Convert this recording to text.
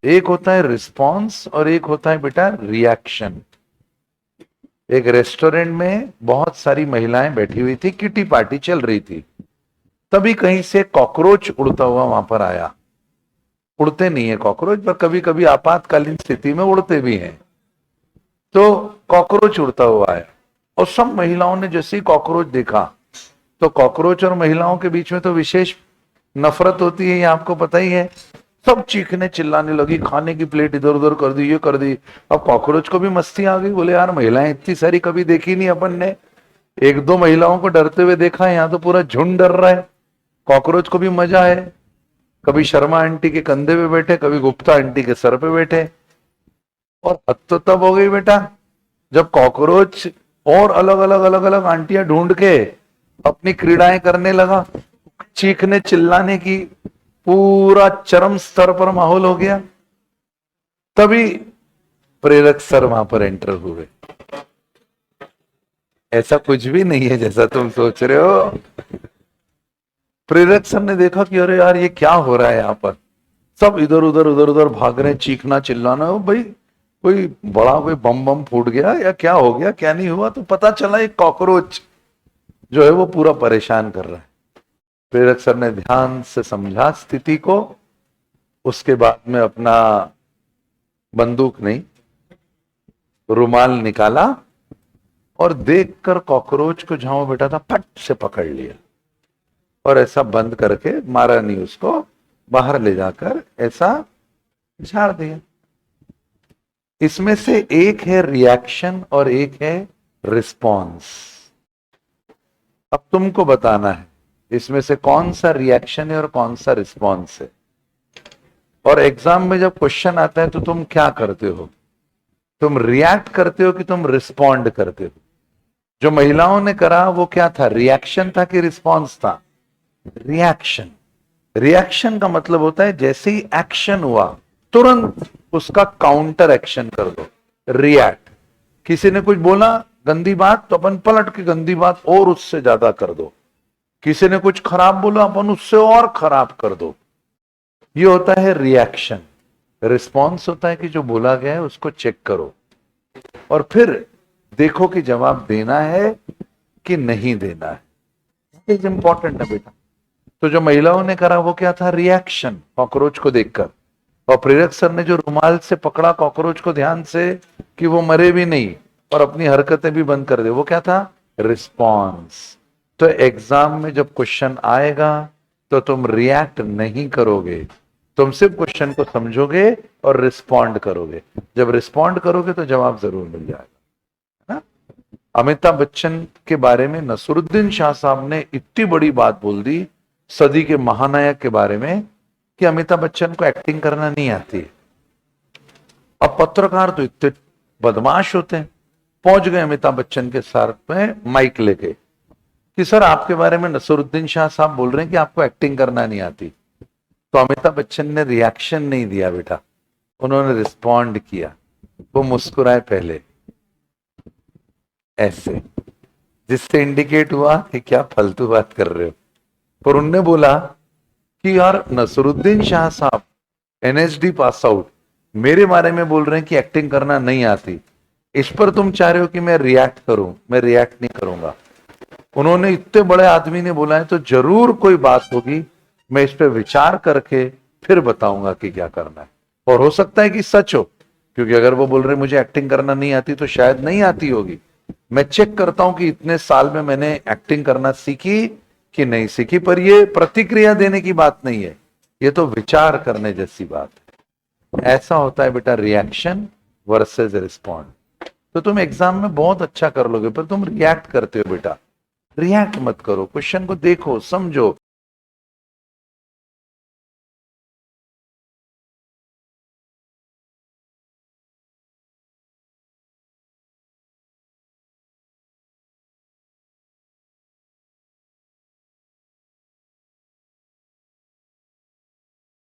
एक होता है रिस्पॉन्स और एक होता है बेटा रिएक्शन। एक रेस्टोरेंट में बहुत सारी महिलाएं बैठी हुई थी, किटी पार्टी चल रही थी। तभी कहीं से कॉकरोच उड़ता हुआ वहां पर आया। उड़ते नहीं है कॉकरोच, पर कभी कभी आपातकालीन स्थिति में उड़ते भी हैं। तो कॉकरोच उड़ता हुआ आया और सब महिलाओं ने जैसे ही कॉकरोच देखा, तो कॉकरोच और महिलाओं के बीच में तो विशेष नफरत होती है, ये आपको पता ही है। सब चीखने चिल्लाने लगी, खाने की प्लेट इधर उधर कर दी, ये कर दी। अब कॉकरोच को भी मस्ती आ गई, बोले यार महिलाएं इतनी सारी कभी देखी नहीं अपन ने, एक दो महिलाओं को डरते हुए देखा है, यहाँ तो पूरा झुंड डर रहा है। कॉकरोच को भी मजा है, कभी शर्मा आंटी के कंधे पे बैठे, कभी गुप्ता आंटी के सर पे बैठे। और हद तो तब हो गई बेटा जब कॉकरोच और अलग अलग आंटियां ढूंढ के अपनी क्रीड़ाएं करने लगा। चीखने चिल्लाने की पूरा चरम स्तर पर माहौल हो गया। तभी प्रेरक सर वहां पर एंटर हुए। ऐसा कुछ भी नहीं है जैसा तुम सोच रहे हो। प्रेरक सर ने देखा कि अरे यार ये क्या हो रहा है यहाँ पर, सब इधर उधर भाग रहे हैं, चीखना चिल्लाना। ओ भाई कोई बड़ा कोई बम बम फूट गया या क्या हो गया, क्या नहीं हुआ। तो पता चला एक कॉकरोच जो है वो पूरा परेशान कर रहा है। प्रेरक सर ने ध्यान से समझा स्थिति को, उसके बाद में अपना बंदूक नहीं रुमाल निकाला और देखकर कॉकरोच को जहां वो बैठा था फट से पकड़ लिया और ऐसा बंद करके, मारा नहीं उसको, बाहर ले जाकर ऐसा झाड़ दिया। इसमें से एक है रिएक्शन और एक है रिस्पॉन्स। अब तुमको बताना है इसमें से कौन सा रिएक्शन है और कौन सा रिस्पॉन्स है। और एग्जाम में जब क्वेश्चन आता है तो तुम क्या करते हो, तुम रिएक्ट करते हो कि तुम रिस्पॉन्ड करते हो। जो महिलाओं ने करा वो क्या था, रिएक्शन था कि रिस्पॉन्स था? रिएक्शन। रिएक्शन का मतलब होता है जैसे ही एक्शन हुआ तुरंत उसका काउंटर एक्शन कर दो, रिएक्ट। किसी ने कुछ बोला गंदी बात तो अपन पलट के गंदी बात और उससे ज्यादा कर दो। किसी ने कुछ खराब बोला अपन उससे और खराब कर दो। ये होता है रिएक्शन। रिस्पॉन्स होता है कि जो बोला गया है उसको चेक करो और फिर देखो कि जवाब देना है कि नहीं देना है। इज इंपॉर्टेंट है बेटा। तो जो महिलाओं ने करा वो क्या था, रिएक्शन, कॉकरोच को देखकर। और प्रेरक सर ने जो रुमाल से पकड़ा कॉकरोच को ध्यान से कि वो मरे भी नहीं और अपनी हरकतें भी बंद कर दे, वो क्या था, रिस्पॉन्स। तो एग्जाम में जब क्वेश्चन आएगा तो तुम रिएक्ट नहीं करोगे, तुम सिर्फ क्वेश्चन को समझोगे और रिस्पॉन्ड करोगे। जब रिस्पॉन्ड करोगे तो जवाब जरूर मिल जाएगा, है ना। अमिताभ बच्चन के बारे में नसरुद्दीन शाह साहब ने इतनी बड़ी बात बोल दी सदी के महानायक के बारे में कि अमिताभ बच्चन को एक्टिंग करना नहीं आती। अब पत्रकार तो इतने बदमाश होते हैं, पहुंच गए अमिताभ बच्चन के साथ में माइक लेके कि सर आपके बारे में नसरुद्दीन शाह साहब बोल रहे हैं कि आपको एक्टिंग करना नहीं आती। तो अमिताभ बच्चन ने रिएक्शन नहीं दिया बेटा, उन्होंने रिस्पॉन्ड किया। वो मुस्कुराए पहले ऐसे, जिससे इंडिकेट हुआ कि क्या फालतू बात कर रहे हो। पर उनने बोला कि यार नसरुद्दीन शाह साहब एनएसडी पास आउट मेरे बारे में बोल रहे हैं कि एक्टिंग करना नहीं आती, इस पर तुम चाह रहे हो कि मैं रिएक्ट करूं। मैं रिएक्ट नहीं करूंगा। उन्होंने, इतने बड़े आदमी ने बोला है तो जरूर कोई बात होगी, मैं इस पर विचार करके फिर बताऊंगा कि क्या करना है। और हो सकता है कि सच हो, क्योंकि अगर वो बोल रहे मुझे एक्टिंग करना नहीं आती तो शायद नहीं आती होगी। मैं चेक करता हूं कि इतने साल में मैंने एक्टिंग करना सीखी कि नहीं सीखी। पर ये प्रतिक्रिया देने की बात नहीं है, ये तो विचार करने जैसी बात है। ऐसा होता है बेटा रिएक्शन वर्सेस रिस्पॉन्ड। तो तुम एग्जाम में बहुत अच्छा कर लोगे पर तुम रिएक्ट करते हो बेटा। रिएक्ट मत करो, क्वेश्चन को देखो समझो,